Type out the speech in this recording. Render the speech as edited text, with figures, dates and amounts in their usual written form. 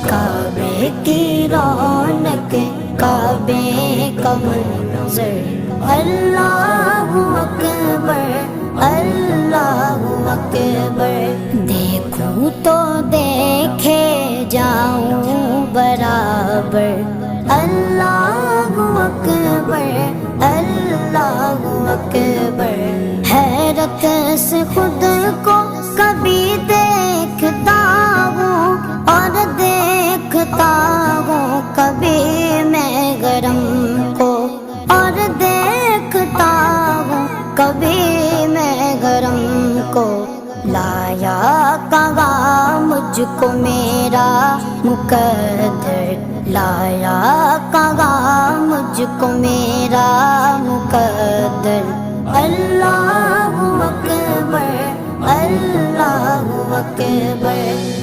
کعبے کی رونق کعبے کا منظر اللہ اکبر اللہ اکبر دیکھوں تو دیکھے جاؤں برابر اللہ اکبر اللہ اکبر حیرت سے خود کو کبھی دیکھتا ہوں اور دیکھتا ہوں کبھی میں گرم کو اور دیکھتا ہوں کبھی میں گرم کو لایا کہاں مجھ کو میرا مقدر لایا کہاں مجھ کو میرا مقدر اللہ اکبر اللہ اکبر